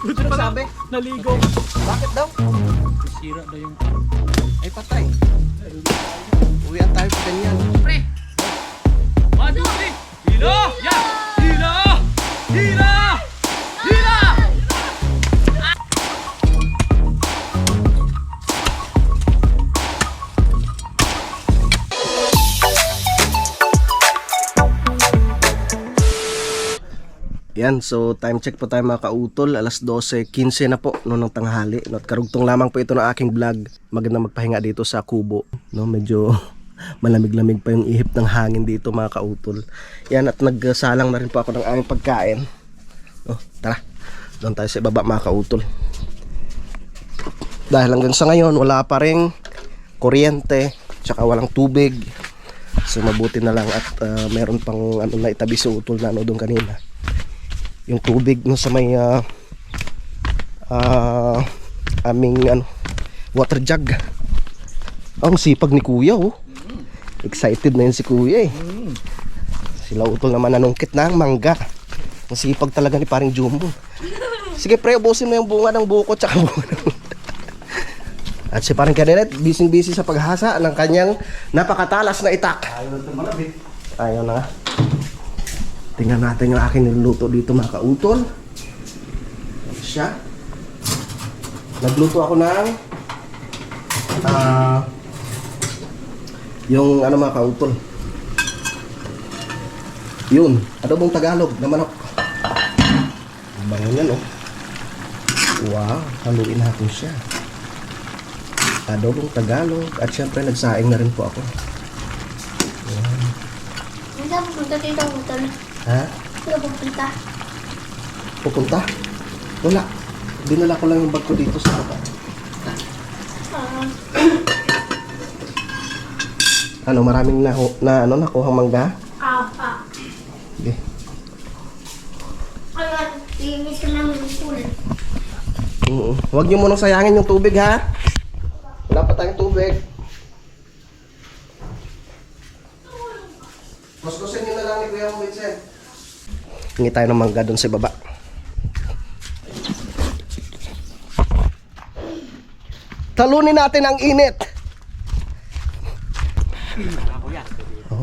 Ano sabi? Naligo. Bakit daw? Sira daw yung... Ay patay. Uwian tayo pa ganyan. Pre! 1, 2, 3! Hila! Ya! Hila! Hila! Hila! Yan, so time check po tayo mga kautol. Alas 12:15 na po noong tanghali. No, at karugtong lamang po ito ng aking vlog. Magandang magpahinga dito sa kubo. No, medyo malamig-lamig pa yung ihip ng hangin dito mga kautol. Yan, at nagsalang na rin po ako ng aming pagkain. No, tara, doon tayo sa ibaba mga kautol. Dahil hanggang sa ngayon wala pa ring kuryente, tsaka walang tubig. So mabuti na lang at meron pang ano na itabi sa utol na ano doon kanina. Yung tubig no sa may aming ano, water jug. Ang sipag ni kuya oh. Excited na yun si kuya eh. Sila utol naman nanungkit ng mangga. Ang sipag talaga ni paring Jumbo. Sige pre, ubusin mo yung bunga ng buko tsaka bunga ng... At si paring Kadiret busy sa paghasa ng kanyang napakatalas na itak. Ayaw na tumalabit. Ayaw na. Tingnan natin yung aking niluluto dito mga kautol. Siya. Nagluto ako ng yung ano mga kautol. Yun, adobong Tagalog na manok. Ang bango niyan oh. Wow, haluin natin siya. Adobong Tagalog. At syempre nagsaing na rin po ako. Hindi ako punta dito, utol. Ha? Hindi ako pupunta. Pupunta? Wala. Dinala ko lang yung bag ko dito sa baba. Ano, maraming nakuhang mangga? Okay. Linis ka namin yung pool. Huwag niyo munang sayangin yung tubig ha. Wala pa tayong tubig. Kuskusin niyo na lang ni Kuya Vincent. Hingi tayo ng mangga doon sa baba. Talunin natin ang init. Oh.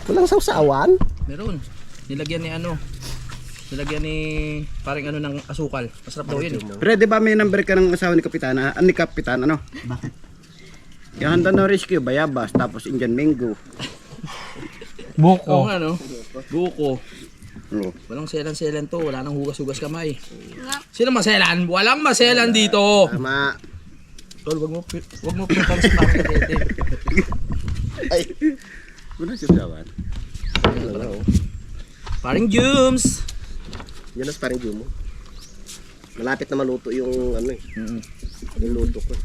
Walang sausawan? Meron. Nilagyan ni ano. Nilagyan ni parang ano ng asukal. Masarap daw yun. Pero di ba may number ka ng asawa ni Kapitana? Ni Kapitan ano? Bakit? Yung handa no rescue, bayabas, tapos Indian mango. Oo nga no. Buko. Oh. Walang selan-selan to. Wala nang hugas-hugas kamay. Sino maselan? Walang maselan dito. Tama. Tol, wag mo pintan sa parang kadete. Ay. Wala siya sawan. Paring Jums. Yan ang parang Jumo. Malapit na maluto yung ano eh. Niluto ko.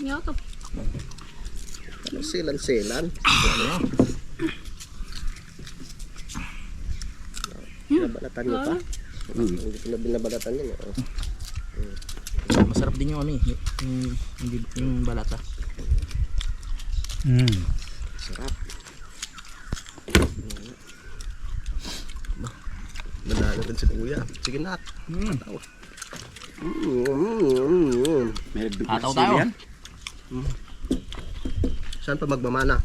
Nyoto. Ano selan-selan? Nabalatan niyo pa? Hindi ko na binabalatan yun. Oh. Masarap din yung ano eh. Yung balata. Sarap. Malala din si Kuya. Sige na. May Ataw tayo. Saan pa magmamana?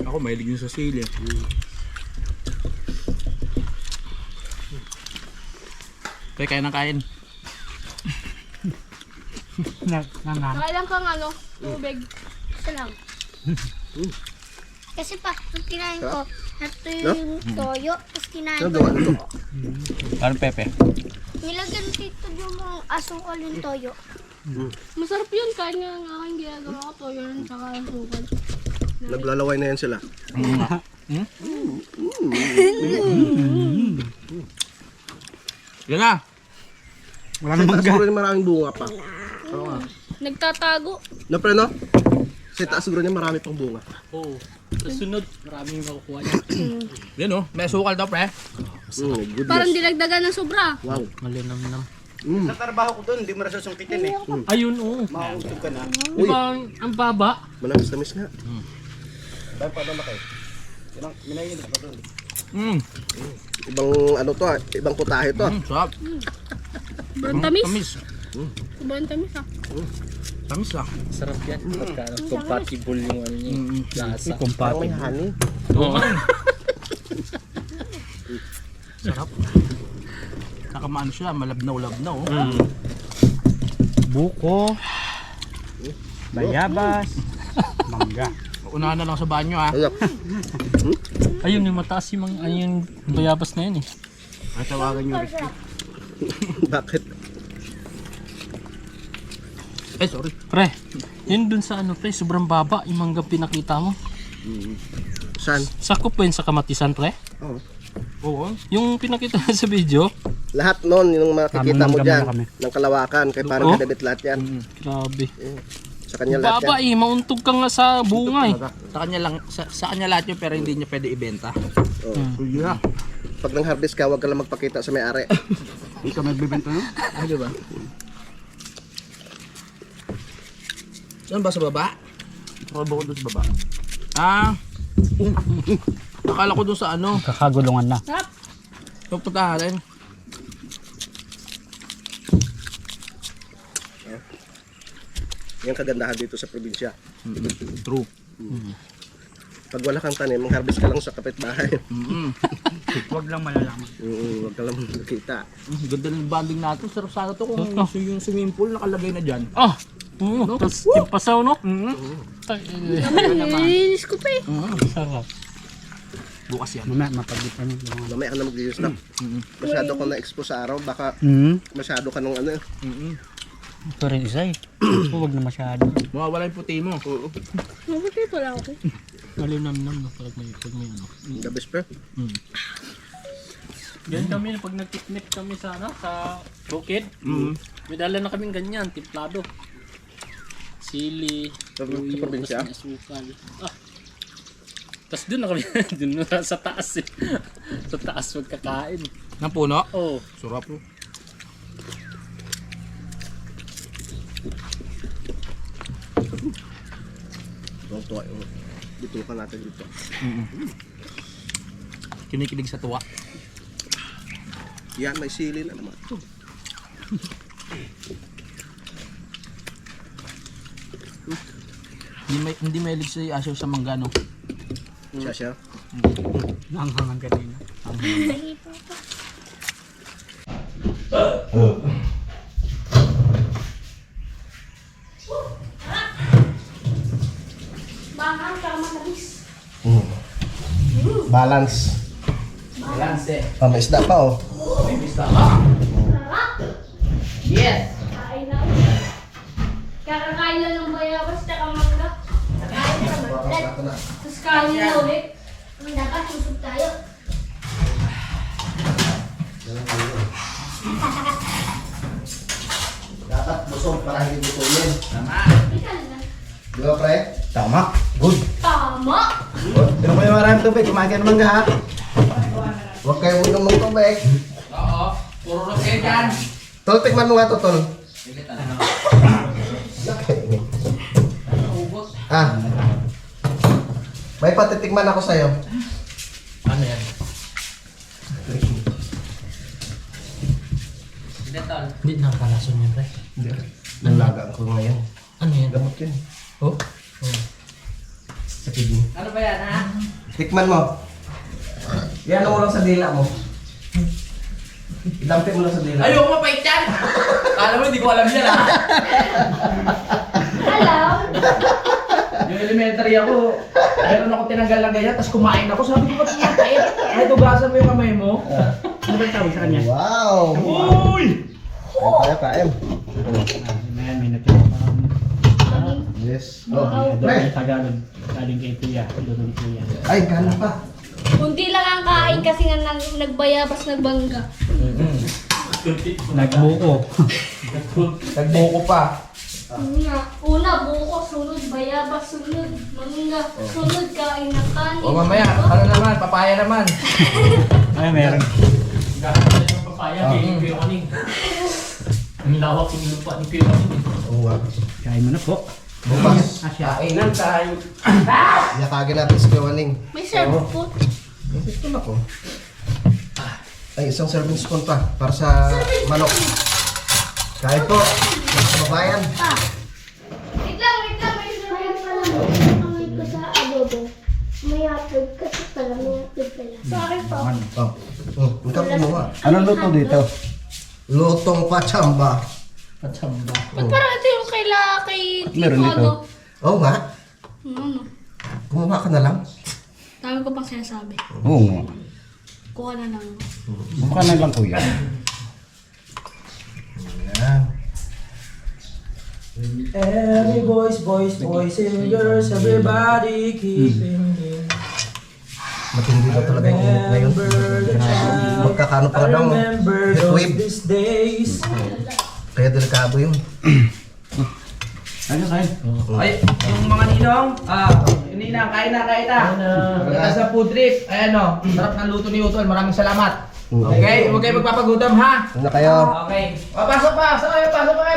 Ako mahilig yung sa sili. Kaya kain ng kain. Nakailang kang ano, tubig. Isa lang. Kasi pa, nung kinain ko, nato yung toyo, tapos kinain Ano ko. gawa nito? Parang pepe. Nilagyan dito yung mga asukal yung toyo. Masarap yun, kahit nga ang aking ginagawa ko, toyo rin saka asukal. Naglalaway na yan sila. Yan na. Wala Sa namang taas siguro niya maraming bunga pa. Nagtatago. Na pre no? Sa taas siguro niya marami pang bunga. Oo. Sunod, maraming makukuha niya. Yan o, may sukal daw pre. Goodness. Parang dinagdagan ng sobra. Wow. Malinam-nam. Sa trabaho ko doon, hindi mo nasusungkitin eh. Ayun oo. Mausog ka na. Di ba ang baba? Manamis-namis nga. Dahil pa naman kayo. Ibang ano to ah, ibang putahe to ah. Sarap. Sobrang tamis. Tamis. Sobrang tamis ah. Tamis ah. Sarap yan. Pagka compatible yung ano niya. Lasa. Parang may honey. Oo. Sarap. Saka maano siya, malabnaw-labnaw. Oh. Buko. Bayabas. Mangga. Unahan na lang sa banyo ah. Ayak. Ayun yung mataas yung mga, yung bayabas na yun eh. Ay, tawagan nyo Risky. Bakit? Eh, sorry. Pre, yun dun sa ano pre, sobrang baba yung mangga pinakita mo. Saan? Sakop ba yun sa kamatisan pre? Oh. Oo. Yung pinakita mo sa video, Lahat noon yung makikita mo Tamang diyan mangga kami. ng Kalawakan kay parang Oh? kadabit lahat yan. grabe. Sa kanya lahat Baba yan. mauntog ka nga sa bunga eh. Sa kanya lang, sa kanya lahat yun pero hindi niya pwede ibenta. Oh. Yeah. Pag nang harvest ka, wag ka lang magpakita sa may-ari. Ikaw magbibenta no? Ah, di ba? Saan ba sa baba? Nakaba ko doon sa baba. Ah. Akala ko doon sa ano. Kakagulungan na. Sarap. Pupunta rin. Yan kagandahan dito sa probinsya. True. Pag wala kang tanim, mag-harvest ka lang sa kapitbahay. Huwag lang malalaman. Wag ka lang makikita. Ganda ng banding natin. Sarap sana to kung yung swimming pool nakalagay na dyan. Ah! Tapos yung pasaw no? Nilinis ko pa eh. Sarap. Bukas yan. Mamaya mapagitan nyo. Mamaya ka na mag-use na. Masyado ka na-expose sa araw, baka masyado ka nung ano. Ito rin isa eh. Huwag na masyado. Mawawala yung puti mo. Mabuti pala ako. Malinamnam no? Pag may ano. The best per. Yan kami pag nag-picnic kami sa ano, sa bukid. May dala na kaming ganyan, timplado. Sili, Sa tuyo, probinsya? tapos may asukal. Ah. Tapos doon na kami, doon na sa taas eh. Sa taas magkakain. Ng puno? Oh, Sarap po. Ito, dito ka natin dito. Kinikilig sa tuwa. Yan, may sili na naman. Hindi mahilig si Asher sa mangga no? Siya. Nanghangan kanina. Bakang para matamis. Balance. Balance eh. Oh, may isda pa oh. May pista ka. Sarap. Yes! Kain na. Kakakain na ng bayabas tsaka mangga. Kain na magdad. Tapos kain na ulit. Ang dapat susub tayo. Dapat busog para hindi busunin. Tama. Ikan na. Di ba, pre? Tama. Good. Tama. Pero kayo maraming tubig. Kumain ka naman ha. Huwag kayo unom ng tubig. Oo. Puro rin kayo dyan. Tol, tikman mo nga to, Tol. Ah. May patitikman ako sa'yo. ano yan? Hindi nakakalason yun pre. Nalagaan ko ngayon. Ano yan? Gamot yun. Oh? Sa kidney. Ano ba yan ha? Tikman mo. Yan mo lang sa dila mo. Idampi mo lang sa dila. Ayoko mapait yan! Kala mo hindi ko alam yan ha? Alam. Yung elementary ako, meron ako tinanggal na ganyan, tapos kumain ako. Sabi ko, ba't pinapait? Ay, tugasan mo yung kamay mo. Ano ba yung tawag sa kanya? Wow! Uy! Kain. Ayan, may natira pa. Yes. Oh, Ito pre. yung Tagalog. Galing kay Kuya. Ito ni Kuya. Ay, gana pa. Kunti lang ang kain kasi nga nagbayabas nagbangga. Nagbuko. Nagbuko pa. Una, buko, sunod, bayabas, sunod, mangga, sunod, kain na kanin. O mamaya, ano naman, papaya naman. Ay, meron. Gagawin ng papaya kay Kuya Kaning. Ang lawak yung lupa ni Kuya Kaning. Oo nga. Kain mo na po. Bukas. Kainan tayo. Yakagin natin si Kewaning. May serve po. May spoon ako. Ay, isang serving spoon pa para sa manok. Kain po. Mga kababayan. Wait lang. May serve pa lang. Kamay ko sa adobo. May hotdog kasi pala. May hotdog pala. Sorry po. Oh, ikaw kumuha. Anong luto dito? Lutong pachamba. Ba't parang ito yung kay Tito Meron dito. Ado? Oo nga. Ano? Kumuha ka na lang. Dami ko pang sinasabi. Oo nga. Kuha na lang. Mukha na lang kuya. Yan. Every boys and girls, everybody keeping it. Matindi na talaga yung init ngayon. Magkakano pa daw. Heatwave. these days. Kaya delikado yun. Ano kain? Ay, yung mga ninong, yung ninang, kain na. Pagkatapos sa food trip, ayan o, sarap ng luto ni Utol, maraming salamat. Okay, huwag kayo magpapagutom ha. Ano na kayo? Okay. O, pasok pa kayo. Wala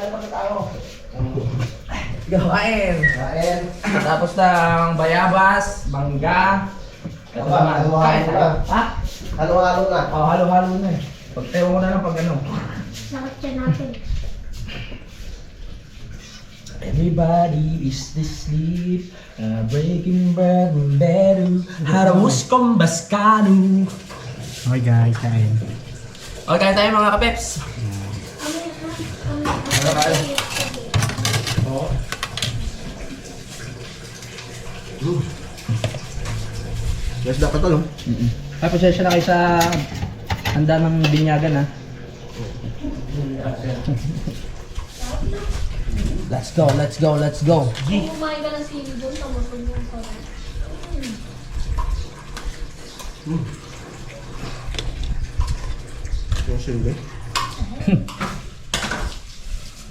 naman tayo. Kain. Tapos ng bayabas, mangga. Ito naman, kain tayo. Ha? Halo-halo na. O, halo-halo na eh. Pagtayo mo na lang pag ano. Sakit siya natin. Everybody is asleep, breaking bread and bedu, haramus kong baskano. Okay guys, kain. Okay tayo mga kapeps. Yes, dapat to, no? Ay, pasensya na kayo sa handa ng binyagan ha. Let's go. Kung kumain ka ng sili doon, tamasog mo sa Yung silbi.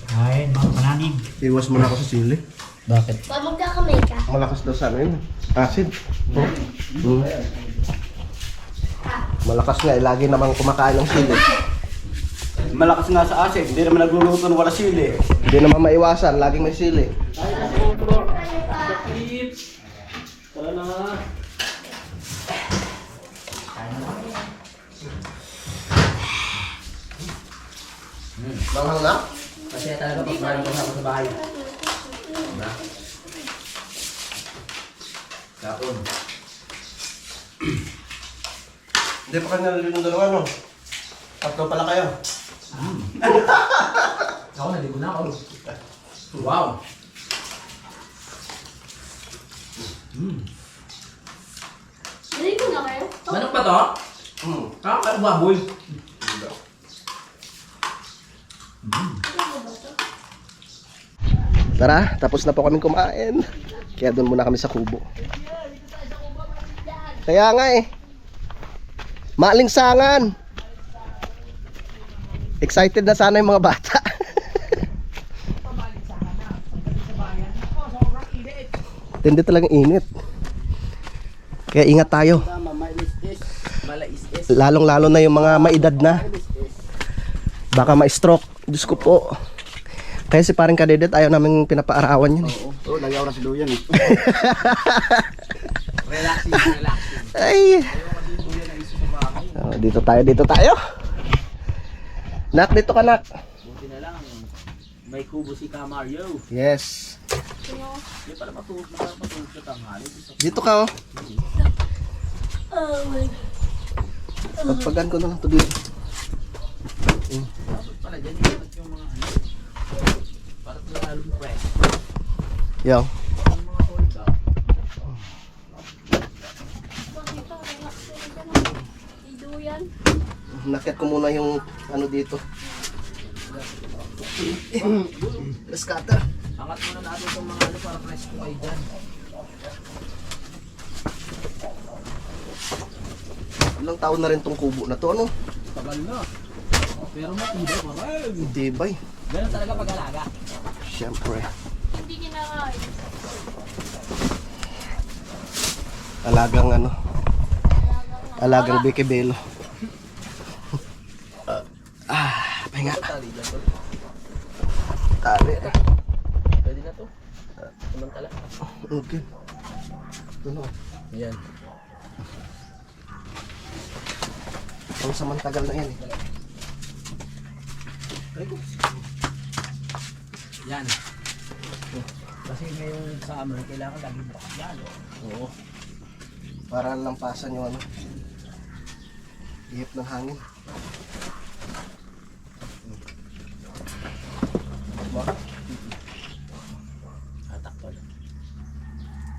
Kain, mga pananig. Iwas mo na ako sa sili. Bakit? Pag magkakamay ka, Malakas daw sa ano yun. Acid. Oh. Mm. Malakas nga, lagi namang kumakain ng sili. Malakas nga sa asin, hindi naman nagluluto ng wala sili. Hindi naman maiwasan, laging may sili. Tara na. Manghang na? Kasi talaga pag maraming kasama sa bahay. Kapon. Hindi pa kayo nalilin ng dalawa, no? Tatlo pala kayo. Ako, naligo na ako. Wow! Dali ko na kayo. Manok ba to? Hmm. Ano baboy? Tara, tapos na po kami kumain. Kaya doon muna kami sa kubo. Kaya nga eh. Maalinsangan. Excited na sana yung mga bata. Tindi talagang init. Kaya ingat tayo. Tama, mais-is. Lalong-lalo na yung mga maedad na. Baka ma-stroke. Diyos ko po. Kaya si parang kadedet ayaw namin pinapaarawan yun eh. Oo, nagyaw na si Luyan eh. Relaxing. Ay. Oh, dito tayo. Nak, dito ka nak. Buti na lang, may kubo si Camario. Yes. Hindi pala matulog sa tanghali. Dito ka oh. Oh my God. Pagpagan ko na lang to dito. Dapat pala dyan yung mga ano. Para lalong fresh. Yo. Yung mga hold up. Bakit relaxing ka na? Ido yan. Nakit ko muna yung ano dito. Scatter. Angat muna natin itong mga ano para fresh po kayo dyan. Ilang taon na rin tong kubo na to, ano? Tagal na. Pero matibay pa ba? Tibay. Ganun talaga pag-alaga. Siyempre. Hindi kinakain. Alagang ano. Alagang Bikibelo. Pahinga. Tali. ito. Samantala. Okay. Ito na. Yan. Ang samantagal na yan eh. Yan. Kasi ngayong summer, kailangan lagi bukas yan. Oo. Para lampasan yung ano. Ihip ng hangin. Diba? Tatakbo lang.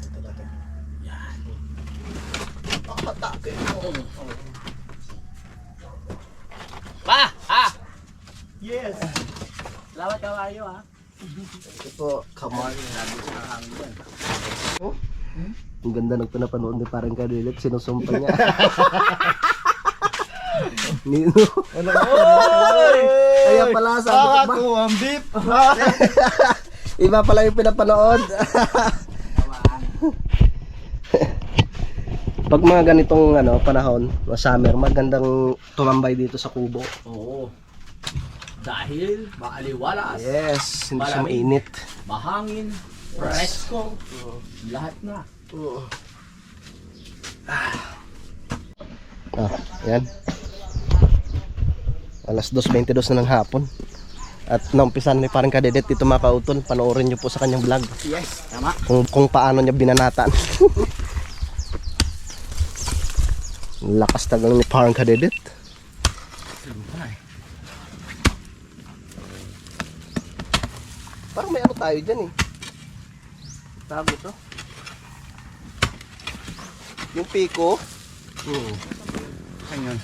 Ito. Yan. Pakatake mo. Pa! Ha! Yes! Salamat kawayo ha. Ito, come on. Sabi ko ng hangin yan. Oh? Ang ganda ng pinapanood ni parang Kadilip, sinusumpa niya. Nino. Kaya pala sabi ko ba? ang beef! Iba pala yung pinapanood. Pag mga ganitong ano, panahon, summer, magandang tumambay dito sa kubo. Oo. Dahil maaliwalas, Yes, hindi siya Malamig. mainit. mahangin, presko, lahat na. Yan. Alas 2:22 na ng hapon. At naumpisan ni parang Kadedit dito mga kautol. Panoorin nyo po sa kanyang vlog. Yes, tama. Kung paano niya binanatan. Lakas tagang ni parang Kadedit. Parang may ano tayo dyan eh. Tago to. Yung piko. Saan yun?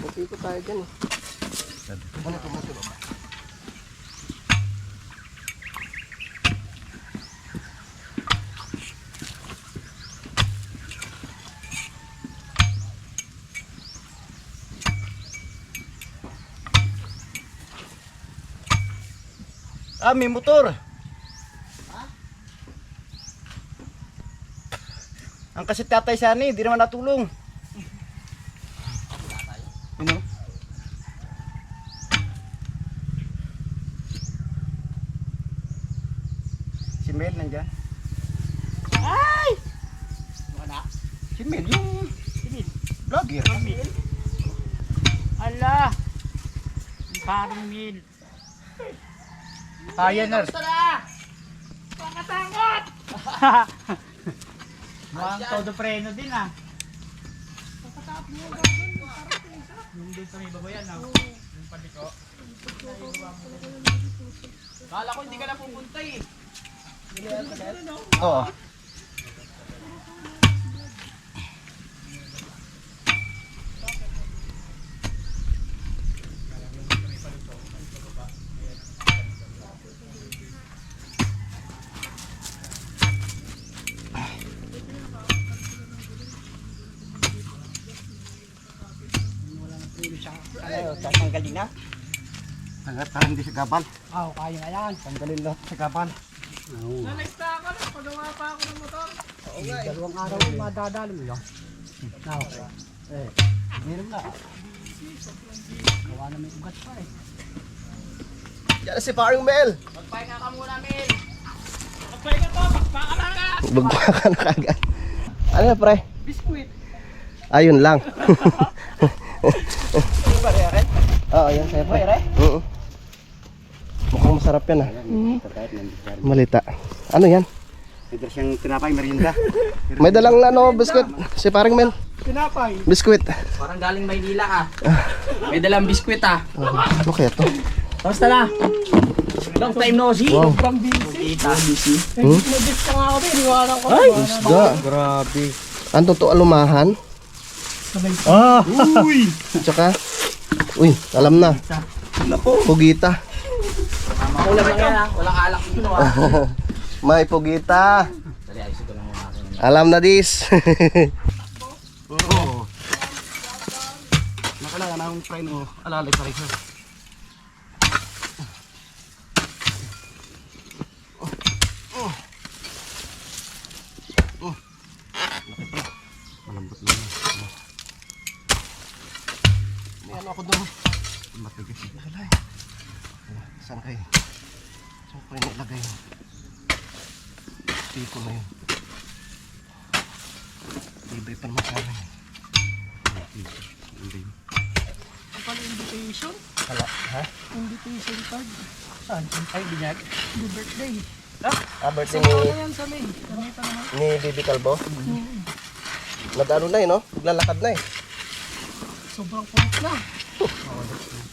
May piko tayo dyan eh. Ano ito natin ba? Ah, may motor! Ang kasi tatay Sani, di naman natulong. Ano? Si Mel nandyan. Ay! Wala. Si Mel, yung vlogger. Ala! Parang mil. Pioneer. Mukhang todo preno din ah. Yung doon sa may babayan ah. Yung paliko. Kala ko hindi ka na pupunta eh. Oo. Ano, tatanggalin na? Hanggat parang hindi sa gabal. Ah, kaya na yan. Tanggalin lahat sa gabal. Nalista ka na, pagawa pa ako ng motor. Dalawang araw madadalo mo lang. Okay. Meron na. Gawa na may ugat pa eh. Yan na si paring Mel. Magpahinga ka muna, Mel. Magpahinga to, magpaka na ka. Bagwa ka na kagad. Ano na pre? Biskuit. Ayun lang. Oo, yan sa'yo pre. Oo. Mukhang masarap yan ah. Malita. Ano yan? Ito siyang tinapay, merienda. May dalang ano, biskuit. Si paring Mel. Tinapay. Biskuit. Parang galing Maynila ka. May dalang biskwit ah. Ano kaya to? Kamusta na? Long time no see. Wow. Sobrang busy. Busy. Nag-dis ka nga ako din, iniwanan ko. Ay! Isda. Grabe. Ang totoo alumahan. Ah! Uy! Tsaka, uy, alam na. Pugita. Makulam lang yan ah. Walang alak dito ah. May pugita. Dali, ayusin ko lang yung akin. Alam na dis. Oo. Nakala na akong try mo. Alalay pa rin siya. Malambot na yun. ano ako doon. Matigas. Lalay. Saan kayo? Saan ko yung nilagay? Piko na yun. Libre pa naman sa amin. Ang pala invitation? Kala, ha? Invitation card. Saan? Ay, binyag. The birthday. Birthday Sa mga yan sa May. Kamita naman. ni Bibi Calvo. Nag-ano na eh, no? Naglalakad na eh. Sobrang kulit na.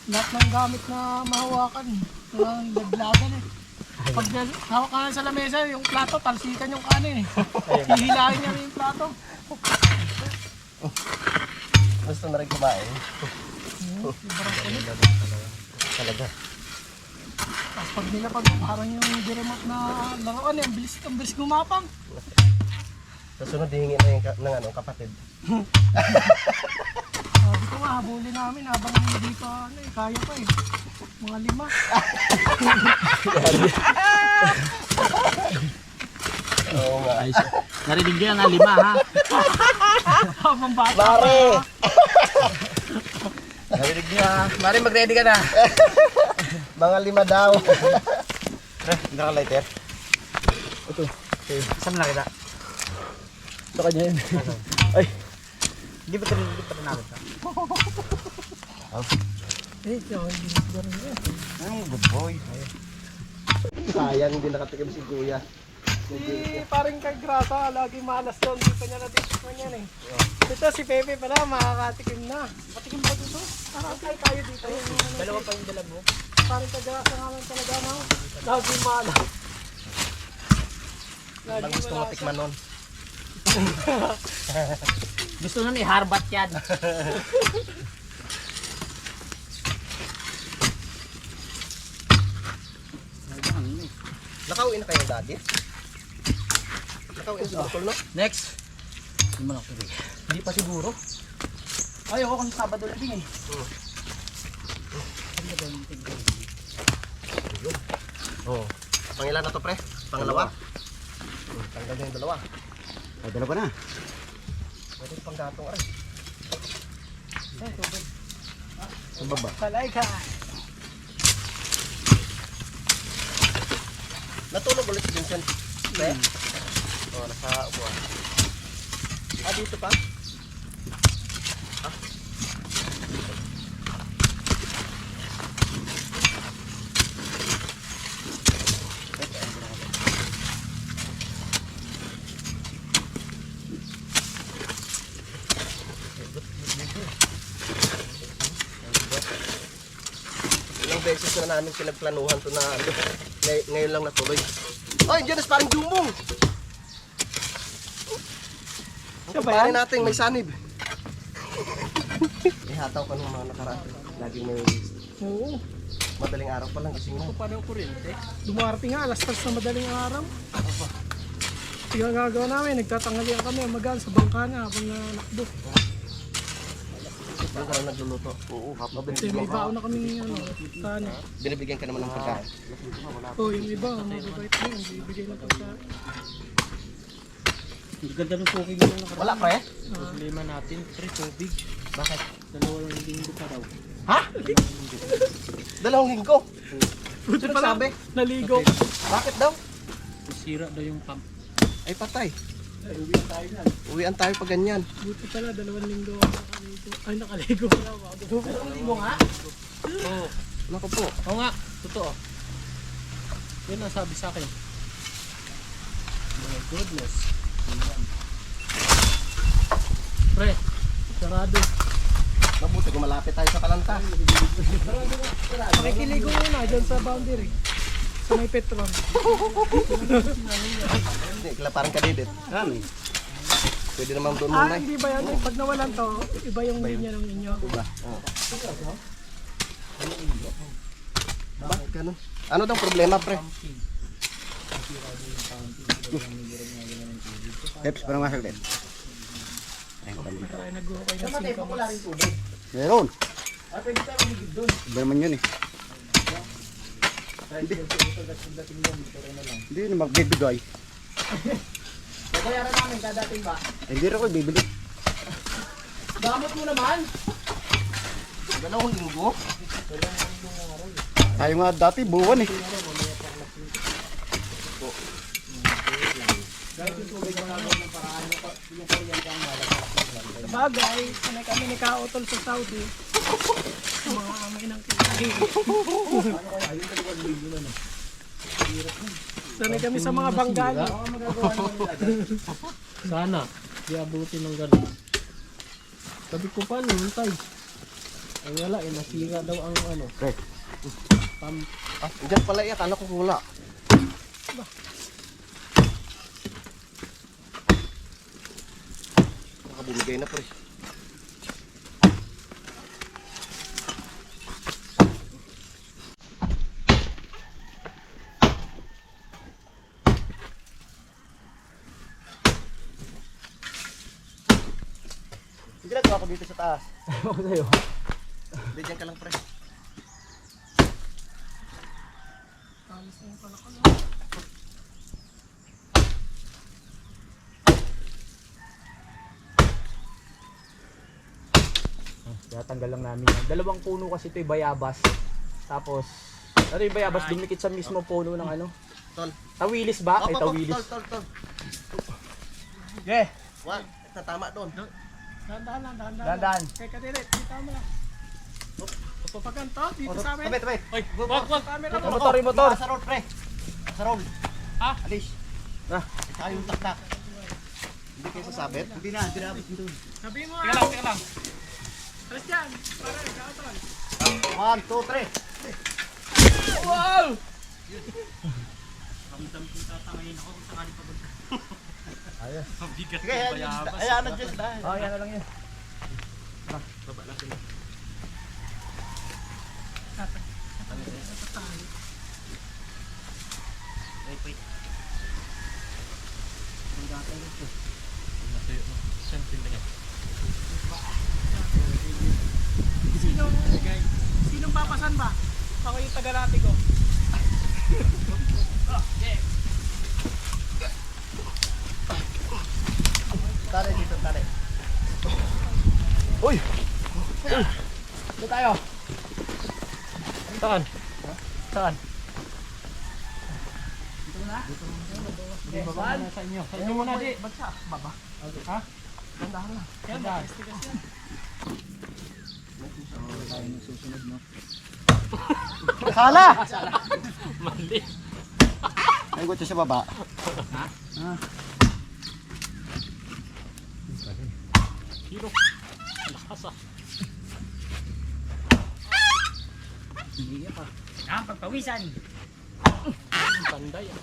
Lahat ng gamit na mahawakan. Naglagan eh. Pag hawak ka na sa lamesa, yung plato, talsikan yung kanin eh. Hihilahin niya rin yung plato. Gusto na rin kumain. Sobrang kulit. Talaga. Tapos pag nilapag, parang yung diremote na laruan eh. Ang bilis gumapang. Sa sunod, hihingi na yung ng ano, kapatid. Sabi ko nga, habulin namin habang hindi pa, ano eh, kaya pa eh. Mga 5. Oo nga. Narinig niyo nga 5 ha. Habang bata. Mare! Narinig niyo ha. Mari, mag-ready ka na. Mga 5 daw. Naka-lighter? Saan na kita? Ito kanya yun. Ay. Hindi pa rin namin ito. Eh, hindi na rin yan. Good boy. Sayang, hindi nakatikim si Kuya. Si paring kay Grasa, lagi malas doon. Hindi pa niya natikman yan eh. Ito si Pepe pala, makakatikim na. Patikim pa dito. Nakakay tayo dito. Dalawa pa yung dala mo. Paring kay Grasa naman talaga na. Lagi malas. Ibang gusto mo tikman nun. Gusto nun i-harbat yan. Nakauwi na kayo dati? Nakauwi na sa Bicol, no? Next. Hindi pa siguro. Ay, ako kung Sabado lang eh. Oo. Pangilan na to, pre? Pangalawa? Tanggal na yung dalawa. Ay, dalawa na. Pwede pang gatong aray. Sa baba. Salay ka. Natulog ulit si Vincent. Pre? Oo, nasa upuan. Dito pa? Ilang beses na namin pinagplanuhan to na ano, ngayon lang natuloy. Ay, dyan is parang jumbong. Ang kumpare natin may sanib. Ihataw ka ng mga nakaraan. Laging may Oo. madaling araw pa lang gising mo. Paano yung kuryente? Dumarating nga, alas 3 na madaling araw. Yung gagawa namin, nagtatanghalian kami, magaan sa bangka na habang nakdo. Ano ka lang nagluluto? Oo, Kasi may baon na kami ano, sana. binibigyan ka naman ng pagkain. Oo, yung iba, mababait na yun, bibigay na pagkain. Ang ganda ng cooking nyo nakaraan. Wala pre? Problema natin, pre, tubig. Bakit? 2 linggo pa daw. Ha? 2 linggo? Buti Sino pala, sabi? naligo. Bakit daw? Sira daw yung pump. Ay patay. Uwian tayo pag ganyan. Buti pala, 2 linggo ako nakaligo. Ay, nakaligo pala ako. 2 linggo nga? Oo. Naku po. Oo nga, totoo. Yun ang sabi sa akin. My goodness. Pre, sarado. Mabuti kung malapit tayo sa Kalanta. Makikiligo muna dyan sa boundary. Sa may Petron. Hindi, parang kadidit. Ano? Pwede naman doon muna eh. Hindi ba yan? Pag nawalan to, iba yung linya ng inyo. Bakit ganun? Ano daw problema pre? Peps, parang masaglit. Kaya nag-ukay na 5 months. Meron. Iba naman yun eh. Hindi na magbibigay. Bayaran namin kadating ba? Hindi rin ako bibili. Gamot mo naman. Dalawang linggo? Tayo nga dati buwan eh. Bagay, sanay kami ni Kautol sa Saudi. Mga amay ng kinahin. Sanay kami sa mga banggali. Sana, di abutin ng gano'n. Sabi ko paano yun tay? Ay wala eh, nasira daw ang ano. Pre. Pam, Diyan pala iya, kala ko wala. Nakabumigay na pre. Hindi na ako dito sa taas. Ako sa'yo. Hindi, dyan ka lang pre. Tanggal lang namin yan. Dalawang puno kasi ito yung bayabas. Tapos, ano yung bayabas? Dumikit sa mismo puno ng ano? Tol. Tawilis ba? Ay, tawilis. Tol. Yeah. Wag, tatama doon. Dahan-dahan lang, dahan-dahan. Dahan-dahan. Teka, diret. Dito mo lang. Pag ganito, dito sa amin. Tabit. Wag. Camera mo. Motor, yung motor. Sa road, pre. Sa road. Ha? Alis. Ah. Ito yung taktak. Hindi kayo sasabit? Hindi na. Sabi mo. Teka lang. Alas dyan. Para, Kautol. 1, 2, 3. Wow! Sige, ayan na dyan. Oh, yan na lang yun. Sinong papasan ba? Ako yung tagalati ko. Tali dito, tali. Uy! Dito tayo. Saan? Saan? Dito na? Dito na? Saan? Sa inyo. Sa inyo muna di. Ba't sa baba? Ha? Dandahan lang. Dandahan. Sala! mali. Ay, gusto sa baba. Hiro. Lakas ah. Pagpawisan. Panday ah.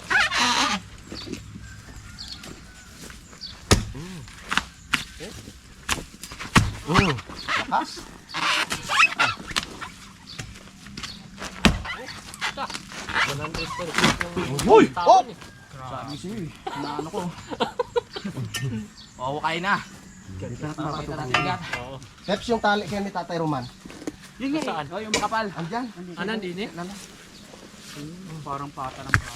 Lakas. Uy! Oh! Oo, kain na. Papakita natin agad. Peps yung tali kayo ni Tatay Roman. Yun nga Saan? eh. Oh, yung makapal. Andyan. Anan din eh? Parang pata ng pata.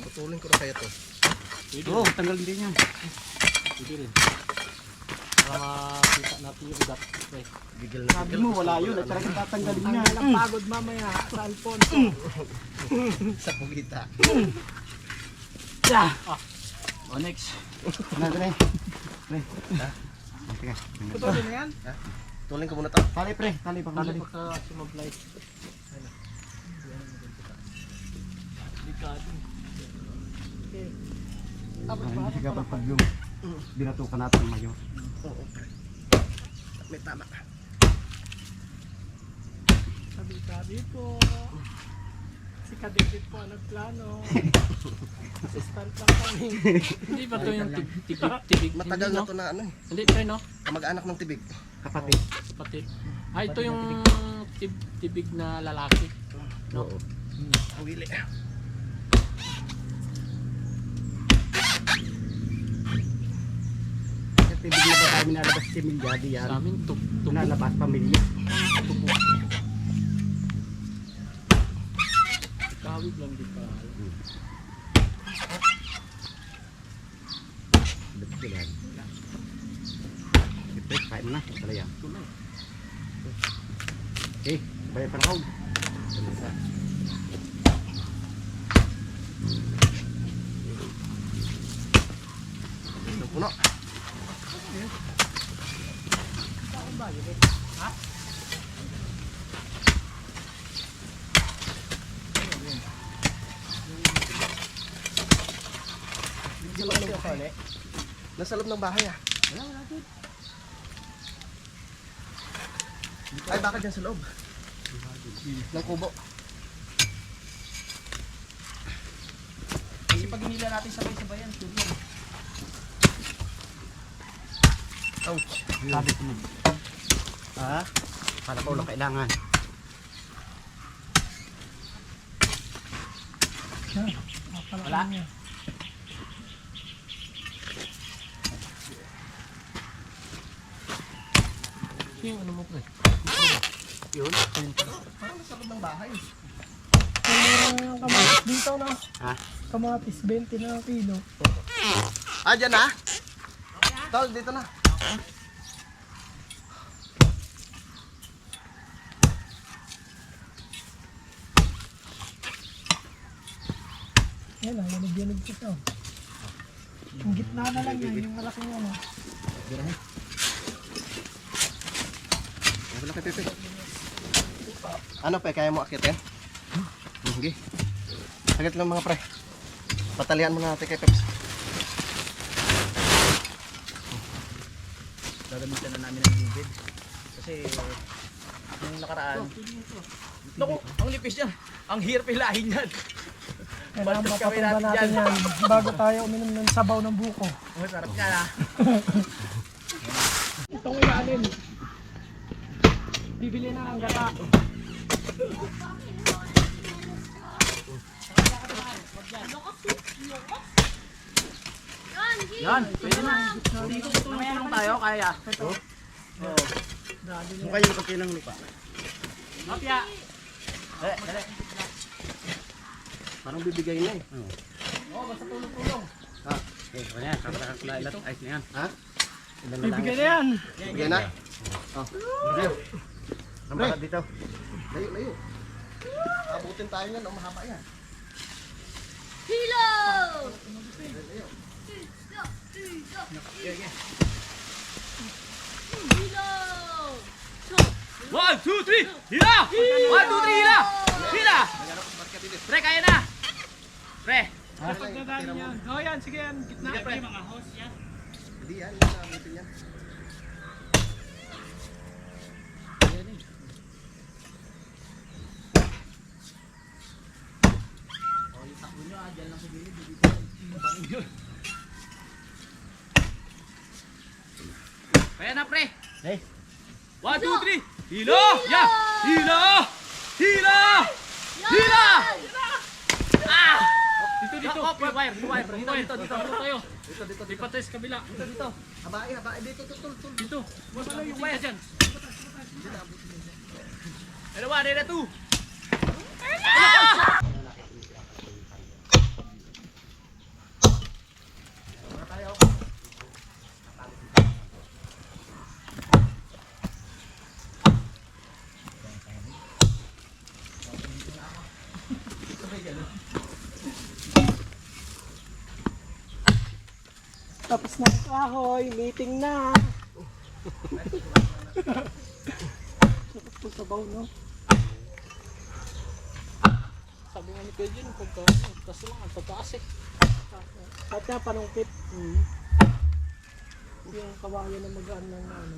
Putulin ko na kaya to. Oo, tanggal din yan. Pwede rin. Para makita natin yung ugat. Okay. Gigil na. Sabi mo, wala yun. At talagang tatanggalin niya. Ang lang pagod mamaya sa Alfonso. Sa pugita. O, next. Ano, pre? Putulin na yan. Tulin ko muna to. Tali, pre. Tali, baka Tali tali. pagka sumablay. Ano? Delikado. Hindi ka pag yung binatukan natin ng mayo. Oo, pre. May tama. Sabi po. Si Kadikit po ang nagplano. Assistant lang kami. Hindi ba ito yung tibig? Matagal Hindi, na no? to na ano eh. Hindi pre no? Kamag-anak ng tibig. Kapatid. Kapatid. Ah, ito yung tibig na lalaki. No? Ang wili. Kasi tibig na ba tayo minalabas si Milyadi yan? Sa amin, tubo. Nalabas pamilya. Tubo. Kawig lang di pa. mo na. Talaya. Okay, bayad panahon. Ito puno. Nasa loob ng bahay ah. Ay, baka dyan sa loob. Ng kubo. Kasi pag hinila natin sabay-sabayan, sure yan. Ouch. Sabi ko mo. Ha? Para ko lang kailangan. Wala. Yung ano mo pre? Yun. Parang nasa loob ng bahay. Ang kamatis dito na. Ha? Kamatis 20 na ang kilo. Ah, dyan na? Tol, dito na. Yan lang, yanig-yanig ko ito. Yung gitna na lang yan, yung malaking ano. Wala kay Pepe. Ano pe, kaya mo akitin? Sige. Saglit lang mga pre. Patalian mo na natin kay Peps. Gagamitan na namin ng bibig. Kasi yung nakaraan. Naku, ang lipis niya. Ang hirap hilahin yan. Kailangan Baltas kami mapatumba natin natin yan bago tayo uminom ng sabaw ng buko. Masarap yan ha. Itong ilalim. Bibili na ang gata. Yan, pwede na. Dito tulong tayo, kaya. Kung kayo kapag ng lupa. Mafia! Dali, dali. Parang bibigay na eh. Oo, basta tulong-tulong. Okay, kanya. Kapag na ilat. Ayos na yan. Ha? Ilan na lang. Bibigyan na yan. Bigay na? Oh. Layo. Ang bakit dito. Layo, layo. Abutin tayo yan, mahaba yan. Hilo! Hilo! 1, 2, 3! Hila! 1, 2, 3, hila! Hila! Pre, kaya na! Pre! Pagdadaan yan. Oh yan, sige yan. Gitna. Sige, pre. Hindi yan, abutin yan. Kaya na, pre! Hey. 1, 2, 3! Hila! Ya! Hila! Hila! Hila! Ah! Dito, dito. Wire. Dito tayo. Dito tayo sa kabila. Dito. Habain, habain. Dito, tul. Dito. Wala yung wire dyan. Dalawa, dala 2. Tapos na ang kahoy. Meeting na. Tapos po sabaw, no? Sabi nga ni Kuya Jun, pagkas lang, pagkaas eh. At nga, panungkit. Yung kawayan na magaan ng ano,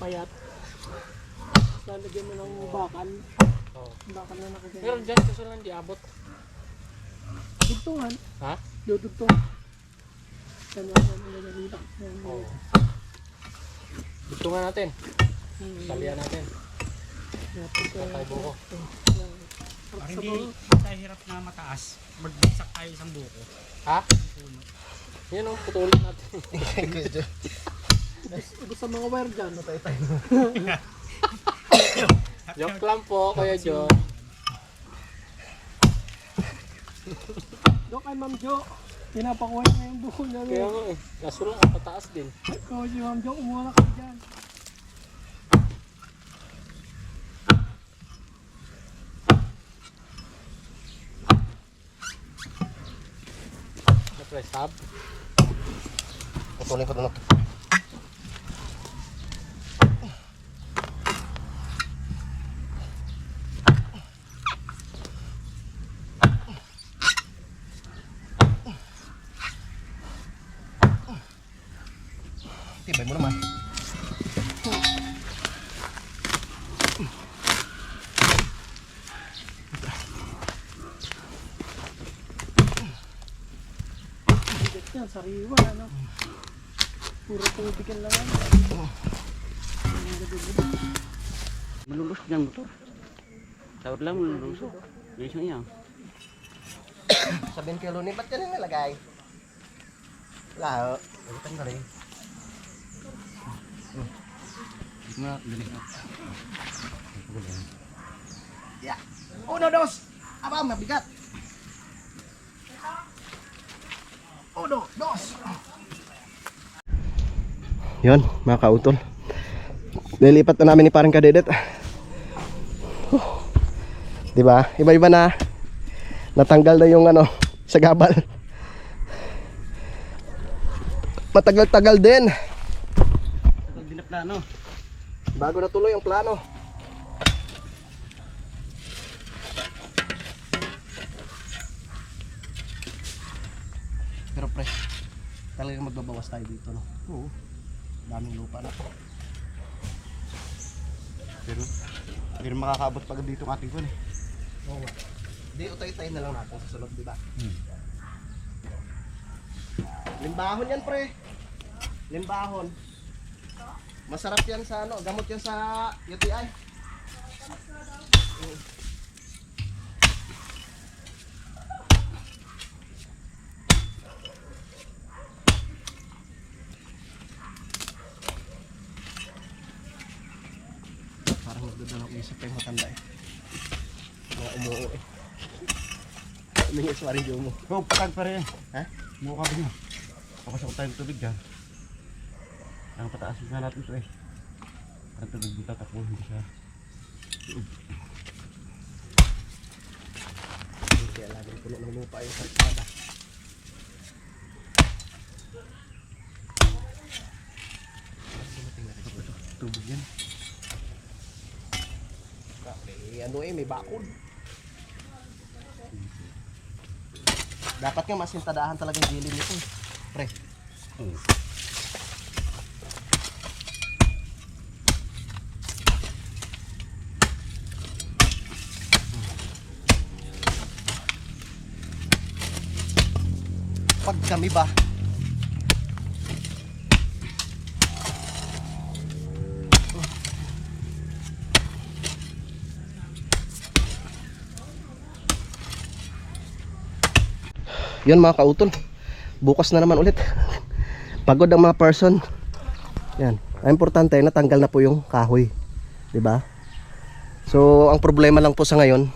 payat. Lalagyan mo ng bakal. Bakal na nakaganyan. Meron dyan kasi lang di abot. Dugtungan. Ha? Dudugtong. Kanya ang nalilak. Oo. Dugtungan natin. Salihan natin. Patay buko. Hindi tayo hirap na mataas, magbagsak tayo isang buko. Ha? Yan ang putulin natin. Iba sa mga wire dyan. Joke lang po, Kuya John. Doon kay Ma'am Jo. Pinapakuha niya yung buko niya. Kaya nga eh. Kaso lang, pataas din. Oo, si Ma'am Jo, umuha ka dyan. Na-press tab. Putulin ko doon. Tibay mo naman. Bigat yan, sariwa, ano. Puro tubigan lang yan. Malulus ng motor. Tawad lang malulus. Ngayon niya. 7 kilo ni ba't yan yung nilagay? Wala, ulitan ka rin. Ya. 1, 2. Aba, mabigat. 1, 2. Yun, mga kautol. Nilipat na namin ni parang kadedet. Diba? Iba-iba na. Natanggal na yung ano, sa gabal. Matagal-tagal din. Pag dinaplano. Bago natuloy ang plano. Pero pre, talagang magbabawas tayo dito, no? Oo. Daming lupa na. Pero hindi rin makakaabot pag dito ang ating kun eh. Oo nga. Di utay-tay na lang natin sa sunod, di ba? Limbahon yan, pre. Limbahon. Masarap yan sa ano, gamot yan sa UTI. Parang nagdadala ko isip yung matanda eh. Mga umuo eh. Umingis pa rin yung umo. Oh, pagkan pa rin. Ha? Mukha ka din. Pakasok tayong tubig dyan. Ang pataasin na natin ito eh. Ang tubig dito takbo hindi siya. Kaya laging puno ng lupa yung kalsada. Tubig yan. Ano eh, may bakod. Dapat nga masintadahan talaga yung gilid nito eh. Pre. Pag kami ba yun mga kautol, bukas na naman ulit. Pagod ang mga person. Yan, ang importante natanggal na po yung kahoy, di ba? So ang problema lang po sa ngayon,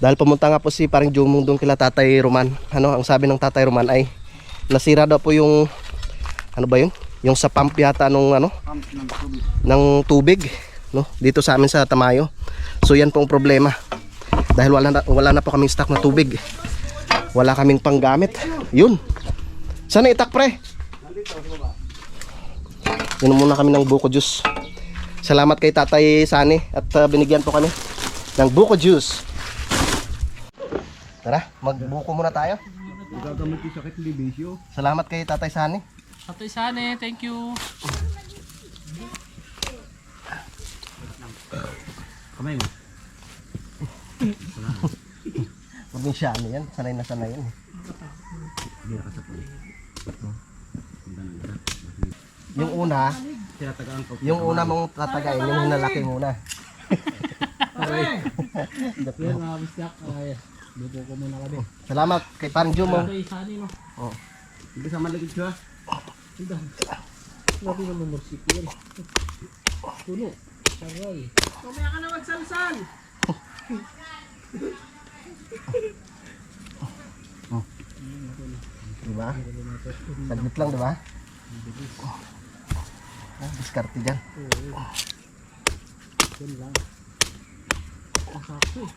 dahil pumunta nga po si parang Jumong doon kila Tatay Roman. Ano, ang sabi ng Tatay Roman ay nasira daw po yung ano ba yun? Yung sa pump yata nung ano? Ng tubig, no? Dito sa amin sa Tamayo. So yan po ang problema. Dahil wala na po kaming stock na tubig. Wala kaming panggamit. Yun. Sana itak pre. Yun muna kami ng buko juice. Salamat kay Tatay Sani at binigyan po kami ng buko juice. Tara, magbuko muna tayo. Gagamit yung sakit ng bisyo. Salamat kay Tatay Sani. Tatay Sane, thank you. Kamay mo. Probinsyano yan. Sanay na sanay yan. Hindi nakasapon. Yung una, Tinatagaan ko. yung una mong tatagayin, yung hinalaki muna. Yan mga bisyak. Ay, buto ko muna kami. Salamat kay parang Jumong. Tatay Sane no. Hindi sa maligid siya. Grabe naman musikyo yan. Puno. Saray. Kumaya ka na magsalsal. Diba? Saglit lang, diba? Diskarte dyan. Yan lang. Sakto eh.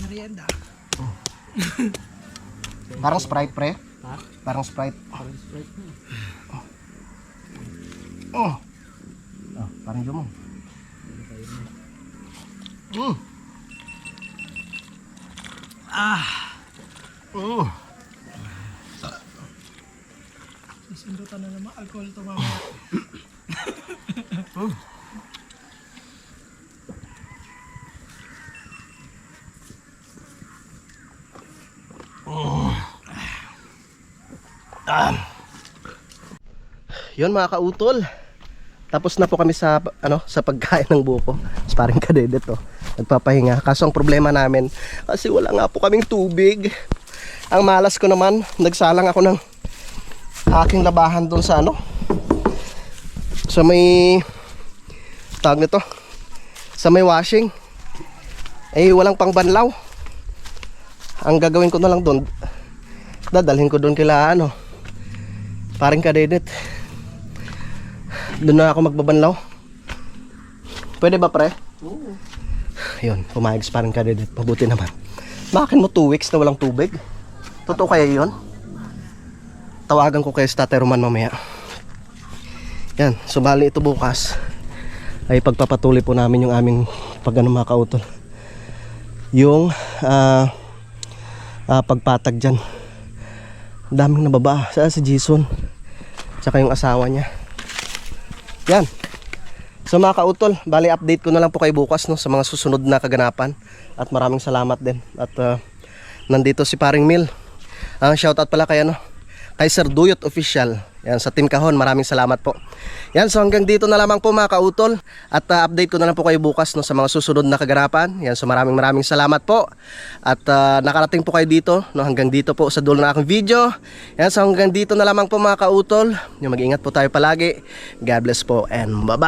Merienda. Parang Sprite, pre. Ha? Parang Sprite. Parang Sprite na eh. Oh, parang lumong. Sisindutan na naman. Alcohol to mamaya. Yun mga kautol. Tapos na po kami sa sa pagkain ng buko. Sparring kadede to. Nagpapahinga. Kaso ang problema namin kasi wala nga po kaming tubig. Ang malas ko naman, nagsalang ako ng aking labahan doon sa sa may tawag nito, sa may washing. Walang pangbanlaw. Ang gagawin ko na lang doon, dadalhin ko doon kila paring kadedet. Doon na ako magbabanlaw. Pwede ba, pre? Oo. Yun, pumayag sa paring kadedet. Mabuti naman. Makin mo 2 weeks na walang tubig. Totoo kaya yun? Tawagan ko kayo sa Tatay Roman mamaya. Yan, sumali ito bukas ay pagpapatuloy po namin yung aming mga kautol. Yung pagpatag dyan. Daming nababa sa si Jason tsaka yung asawa niya. Yan. So mga kautol, bali update ko na lang po kayo bukas sa mga susunod na kaganapan. At maraming salamat din. At nandito si Paring Mil. Shoutout pala kay kay Sir Duyot Official. Yan, sa Team Kahon, maraming salamat po. Yan, so hanggang dito na lamang po mga kautol. At update ko na lang po kayo bukas sa mga susunod na kaganapan. Yan, so maraming salamat po. At nakarating po kayo dito, hanggang dito po sa dulo ng aking video. Yan, so hanggang dito na lamang po mga kautol. Mag-ingat po tayo palagi. God bless po and bye-bye.